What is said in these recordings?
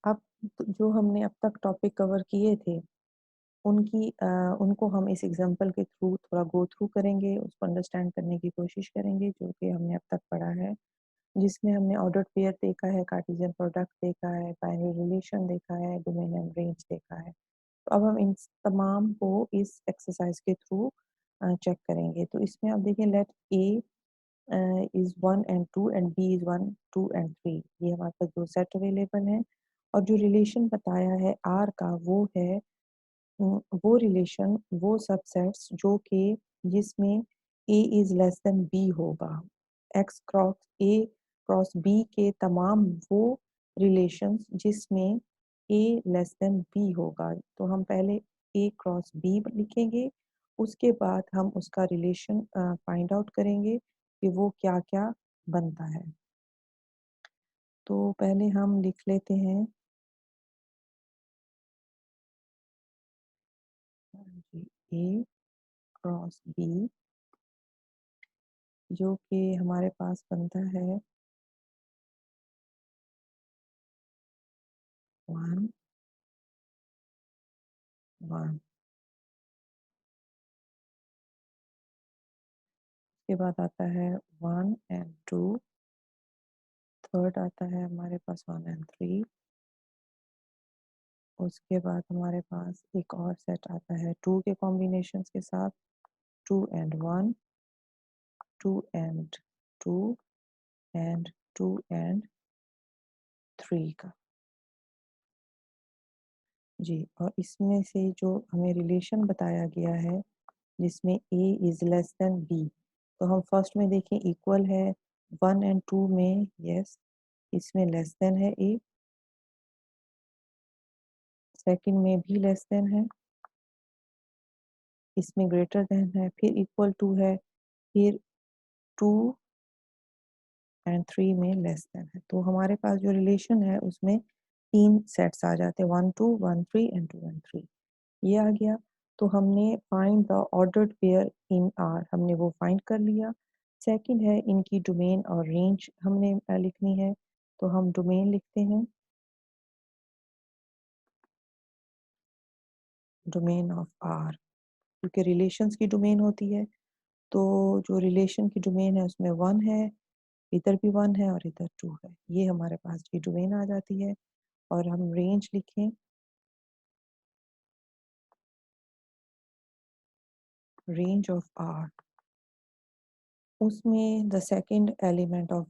अब जो हमने अब तक टॉपिक कवर किए थे, उनको हम इस एग्ज़ाम्पल के थ्रू थोड़ा गो थ्रू करेंगे, उसको अंडरस्टैंड करने की कोशिश करेंगे, जो कि हमने अब तक पढ़ा है। जिसमें हमने ऑर्डर्ड पेयर देखा है, कार्टेशियन प्रोडक्ट देखा है, बाइनरी रिलेशन देखा है, डोमेन एंड रेंज देखा है। तो अब हम इन तमाम को इस एक्सरसाइज के थ्रू चेक करेंगे। तो इसमें आप देखिए, let A is 1 and 2 and B is 1, 2 and 3। ये हमारे पास 2 सेट अवेलेबल हैं और जो रिलेशन बताया है आर का वो है वो रिलेशन, वो सबसेट्स जो कि जिसमें A is less than B होगा। X cross A cross B के तमाम वो रिलेशंस जिसमें ए लेस देन बी होगा। तो हम पहले ए क्रॉस बी लिखेंगे, उसके बाद हम उसका रिलेशन फाइंड आउट करेंगे कि वो क्या-क्या बनता है। तो पहले हम लिख लेते हैं जी, ए क्रॉस बी जो कि हमारे पास बनता है 1, 1। उसके बाद आता है 1 एंड 2। थर्ड आता है हमारे पास 1 एंड 3। उसके बाद हमारे पास एक और सेट आता है 2 के कॉम्बिनेशंस के साथ, 2 एंड 1, 2 एंड 2 एंड 2 एंड 3 का। जी, और इसमें से जो हमें रिलेशन बताया गया है जिसमें A is less than B, तो हम फर्स्ट में देखें इक्वल है, 1 एंड 2 में यस, इसमें लेस देन है ए, सेकंड में भी लेस देन है, इसमें ग्रेटर देन है, फिर इक्वल टू है, फिर 2 एंड 3 में लेस देन है। तो हमारे पास जो रिलेशन है उसमें 3 सेट्स आ जाते हैं, 1 2 1 3 एंड 2 एंड 3। ये आ गया। तो हमने find the ordered pair in are, हमने वो फाइंड कर लिया। सेकंड है इनकी डोमेन और रेंज हमने लिखनी है। तो हम डोमेन लिखते हैं, डोमेन ऑफ आर, क्योंकि रिलेशंस की डोमेन होती है। तो जो रिलेशन की डोमेन है उसमें 1 है, इधर भी 1 है और इधर 2 है। ये हमारे पास की डोमेन आ जाती है। और हम रेंज लिखें, रेंज ऑफ आर, उसमें the second element of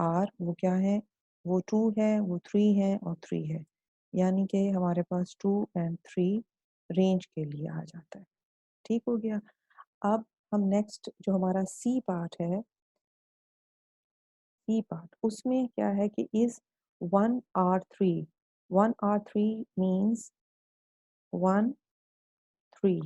R वो क्या है, वो 2 है, वो 3 है और 3 है। यानी कि हमारे पास 2 एंड 3 रेंज के लिए आ जाता है। ठीक हो गया। अब हम नेक्स्ट जो हमारा सी पार्ट है, सी पार्ट उसमें क्या है कि इज 1 आर 3, 1 आर 3 मीन्स 1 3,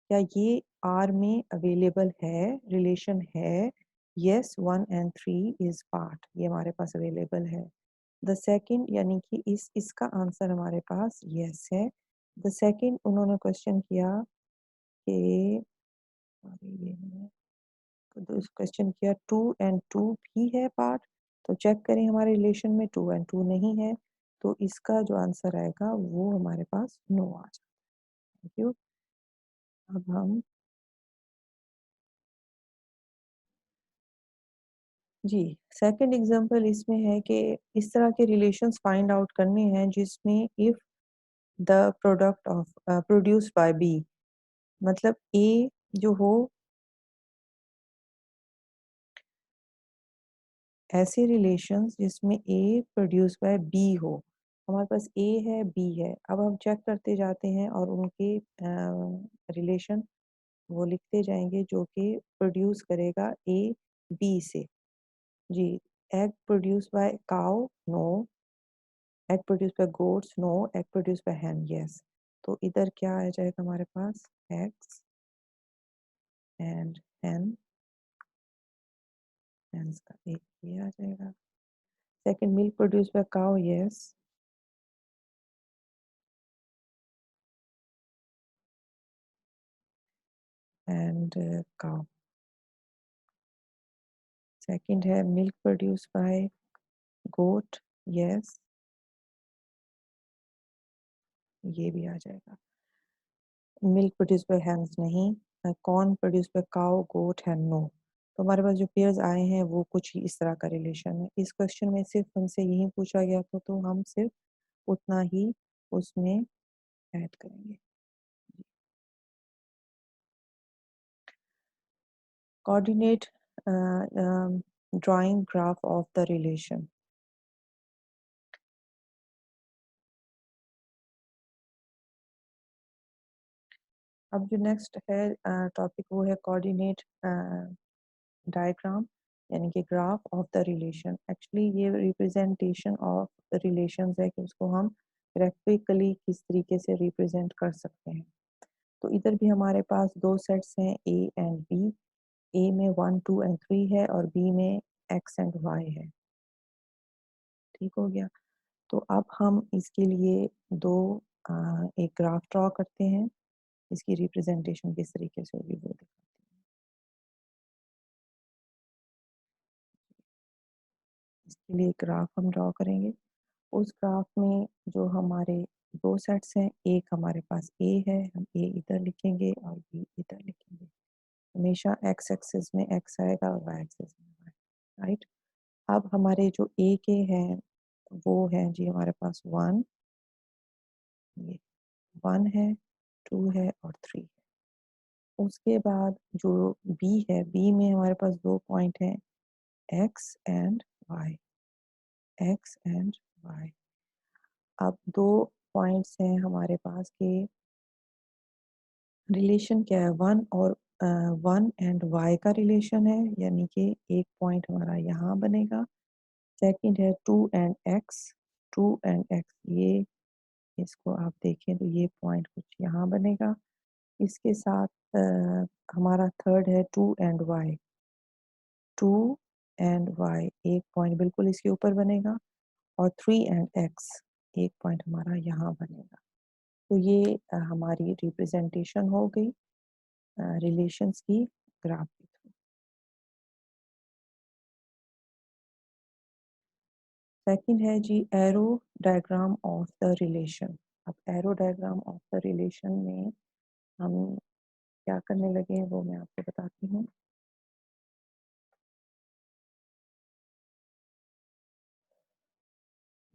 क्या ये आर में अवेलेबल है, रिलेशन है? यस, 1 एंड 3 इज पार्ट, ये हमारे पास अवेलेबल है। द सेकंड यानी कि इस इसका आंसर हमारे पास यस है। द सेकंड उन्होंने क्वेश्चन किया कि सॉरी ये मैंने क्वेश्चन किया 2 एंड 2 भी है पार्ट, तो चेक करें हमारे रिलेशन में 2 एंड 2 नहीं है, तो इसका जो आंसर आएगा वो हमारे पास नो आ जाएगा। Thank you. अब हम जी, सेकंड एग्जांपल इसमें है कि इस तरह के रिलेशंस फाइंड आउट करने हैं जिसमें if the product of produced by B, मतलब ए जो हो, ऐसे रिलेशंस जिसमें ए प्रोड्यूस बाय बी हो। हमारे पास ए है, बी है। अब हम चेक करते जाते हैं और उनके रिलेशन वो लिखते जाएंगे जो कि प्रोड्यूस करेगा ए बी से। जी, egg produce by cow, no. Egg produce by goats, no. Egg produce by hen, yes. तो इधर क्या आ जाएगा हमारे पास, एग्स एंड hen, hens का एक ये आ जाएगा। Second, milk produce by cow, yes, and cow. Second है milk produce by goat, yes, ये भी आ जाएगा। मिल्क प्रोड्यूस बाय हैंस नहीं, corn produce by cow, goat and no. तो हमारे पास जो पेयर्स आए हैं वो कुछ ही इस तरह का रिलेशन है। इस क्वेश्चन में सिर्फ हमसे यही पूछा गया था तो हम सिर्फ उतना ही उसमें ऐड करेंगे। Coordinate drawing graph of the relation. अब जो नेक्स्ट है टॉपिक वो है कोऑर्डिनेट डायग्राम, यानी कि graph of the relation. Actually ये रिप्रेजेंटेशन ऑफ रिलेशंस है कि उसको हम ग्राफिकली किस तरीके से रिप्रेजेंट कर सकते हैं। तो इधर भी हमारे पास दो सेट्स हैं ए एंड बी। ए में 1 2 एंड 3 है और बी में एक्स एंड वाई है। ठीक हो गया। तो अब हम इसके लिए दो एक ग्राफ ड्रॉ करते हैं। इसकी रिप्रेजेंटेशन किस तरीके से होगी वो दिखाते हैं। इसके लिए ग्राफ हम ड्रॉ करेंगे। उस ग्राफ में जो हमारे दो सेट्स हैं, एक हमारे पास ए है, हम ए इधर लिखेंगे और बी इधर लिखेंगे। हमेशा एक्स एक्सिस में एक्स आएगा और वाई एक्सिस में वाई। राइट। अब हमारे जो ए के हैं वो हैं जी हमारे पास वन, ये वन है, टू है और थ्री है। उसके बाद जो बी है, बी में हमारे पास दो पॉइंट हैं, x and y, x and y. अब दो पॉइंट्स हैं हमारे पास के रिलेशन क्या है, वन और वन एंड वाई का रिलेशन है, यानी कि एक पॉइंट हमारा यहाँ बनेगा। सेकंड है two and x, two and x, ये इसको आप देखें तो ये पॉइंट कुछ यहाँ बनेगा। इसके साथ हमारा थर्ड है two and y, two and y एक पॉइंट बिल्कुल इसके ऊपर बनेगा। और थ्री एंड एक्स एक पॉइंट हमारा यहाँ बनेगा। तो ये हमारी रिप्रेजेंटेशन हो गई रिलेशंस की ग्राफ के थ्रू। सेकंड है जी arrow diagram of the relation. अब arrow diagram of the relation में हम क्या करने लगे हैं वो मैं आपको बताती हूँ।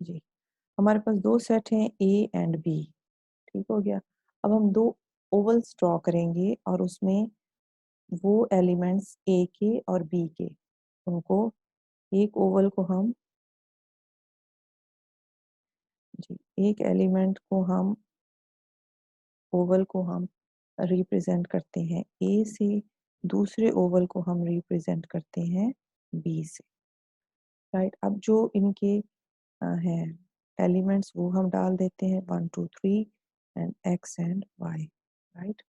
जी, हमारे पास दो सेट हैं ए एंड बी। ठीक हो गया। अब हम दो ओवल्स ड्रॉ करेंगे और उसमें वो एलिमेंट्स ए के और बी के, उनको एक ओवल को हम जी एक एलिमेंट को हम ओवल को हम रिप्रेजेंट करते हैं ए से, दूसरे ओवल को हम रिप्रेजेंट करते हैं बी से। राइट। अब जो इनके हैं एलिमेंट्स वो हम डाल देते हैं 1 2 3 and x and y. Right.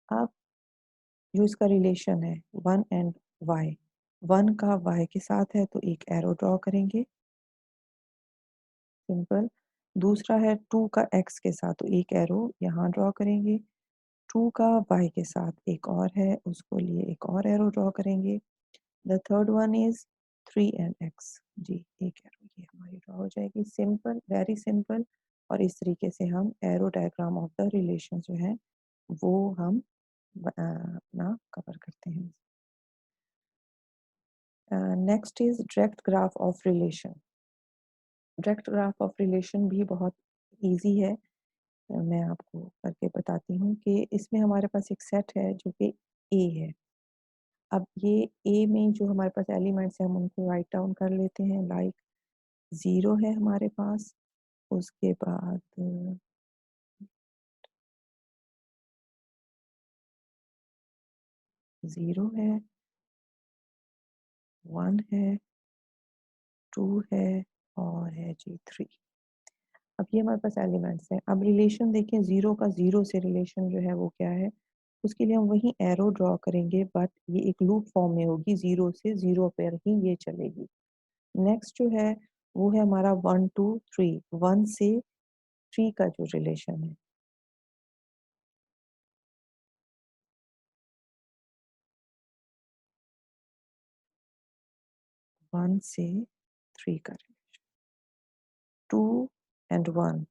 अब जो इसका रिलेशन है वन एंड वाई, वन का वाई के साथ है तो एक एरो ड्रॉ करेंगे, सिंपल। दूसरा है टू का एक्स के साथ तो एक एरो यहाँ ड्रॉ करेंगे। टू का वाई के साथ एक और है, उसको लिए एक और एरो ड्रॉ करेंगे। The third one is three and X, जी एक एरो ये हमारी ड्रॉ हो जाएगी। Simple, very simple. और इस तरीके से हम arrow diagram of the relation जो है वो हम अपना कवर करते हैं। Next is direct graph of relation. Direct graph of relation भी बहुत इजी है। मैं आपको करके बताती हूँ कि इसमें हमारे पास एक सेट है जो कि ए है। अब ये ए में जो हमारे पास एलिमेंट्स हैं हम उनको राइट डाउन कर लेते हैं। लाइक ज़ीरो है हमारे पास, उसके बाद ज़ीरो है, वन है, टू है और है जी थ्री। अब ये हमारे पास एलिमेंट्स हैं। अब रिलेशन देखें, ज़ीरो का ज़ीरो से रिलेशन जो है वो क्या है, उसके लिए हम वही एरो ड्रॉ करेंगे बट ये एक लूप फॉर्म में होगी, ज़ीरो से ज़ीरो पर ही ये चलेगी। नेक्स्ट जो है वो है हमारा वन टू थ्री, वन से थ्री का जो रिलेशन है, वन से थ्री का रिलेशन, टू एंड वन,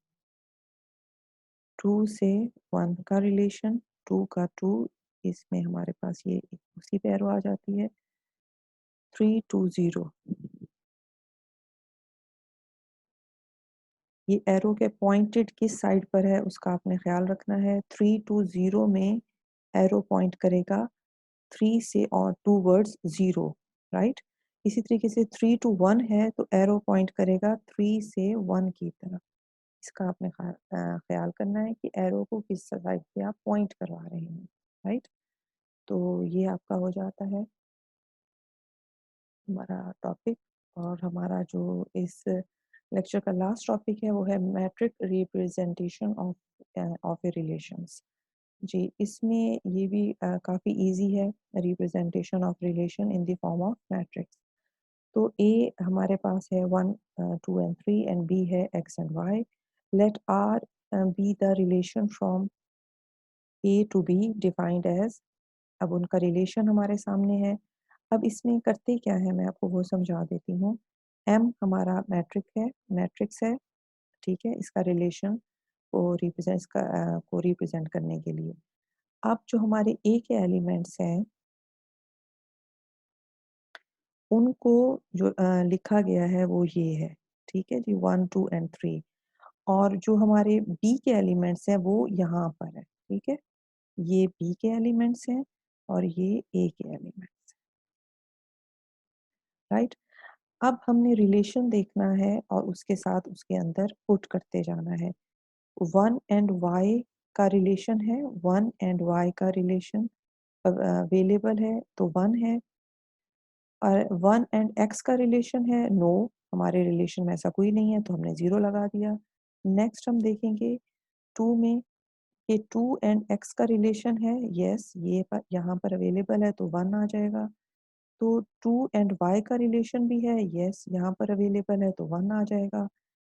2 से 1 का रिलेशन, 2 का 2, इसमें हमारे पास ये उसी पे एरो आ जाती है। 3 2 0, ये एरो के पॉइंटेड किस साइड पर है उसका आपने ख्याल रखना है। 3 2 0 में एरो पॉइंट करेगा 3 से और टूवर्ड्स 0, राइट। इसी तरीके से 3 टू 1 है तो एरो पॉइंट करेगा 3 से 1 की तरफ। इसका आपने ख्याल करना है कि एरो को किस साइड पे आप पॉइंट करवा रहे हैं, राइट। तो ये आपका हो जाता है हमारा टॉपिक। और हमारा जो इस लेक्चर का लास्ट टॉपिक है वो है matrix representation of a relations. जी, इसमें ये भी काफ़ी इजी है, representation of relation in the form of matrix. तो ए हमारे पास है 1 2 एंड 3 एंड बी है X and Y. Let R be the relation from A to B defined as. अब उनका रिलेशन हमारे सामने है। अब इसमें करते क्या है मैं आपको वो समझा देती हूँ। एम हमारा मैट्रिक्स है, ठीक है, इसका रिलेशन को रिप्रेजेंट करने के लिए। अब जो हमारे ए के एलिमेंट्स हैं उनको जो लिखा गया है वो ये है, ठीक है जी, 1 2 एंड 3। और जो हमारे बी के एलिमेंट्स हैं वो यहाँ पर है, ठीक है। ये बी के एलिमेंट्स हैं और ये ए के एलिमेंट्स, राइट। अब हमने रिलेशन देखना है और उसके साथ उसके अंदर पुट करते जाना है। 1 एंड वाई का रिलेशन है, 1 एंड वाई का रिलेशन अवेलेबल है तो 1 है। और 1 एंड एक्स का रिलेशन है, नो, हमारे रिलेशन में ऐसा कोई नहीं है तो हमने 0 लगा दिया। नेक्स्ट हम देखेंगे 2 में, ये 2 एंड एक्स का रिलेशन है, यस, ये पर यहाँ पर अवेलेबल है तो 1 आ जाएगा। तो 2 एंड वाई का रिलेशन भी है, यस, यहाँ पर अवेलेबल है तो 1 आ जाएगा।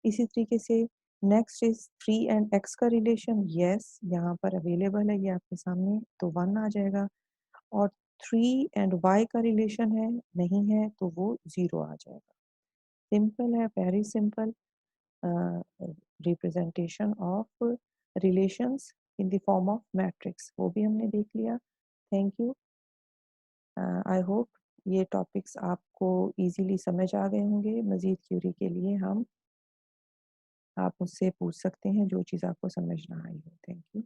इसी तरीके से नेक्स्ट इज 3 एंड एक्स का रिलेशन, यस, यहाँ पर अवेलेबल है, ये आपके सामने, तो 1 आ जाएगा। और 3 एंड वाई का रिलेशन है, नहीं है, तो वो 0 आ जाएगा। सिंपल है, very simple representation of relations in the form of matrix, वो भी हमने देख लिया। Thank you. आई होप ये टॉपिक्स आपको इजीली समझ आ गए होंगे। मज़ीद क्यूरी के लिए आप मुझसे पूछ सकते हैं जो चीज़ आपको समझ ना आई हो। Thank you.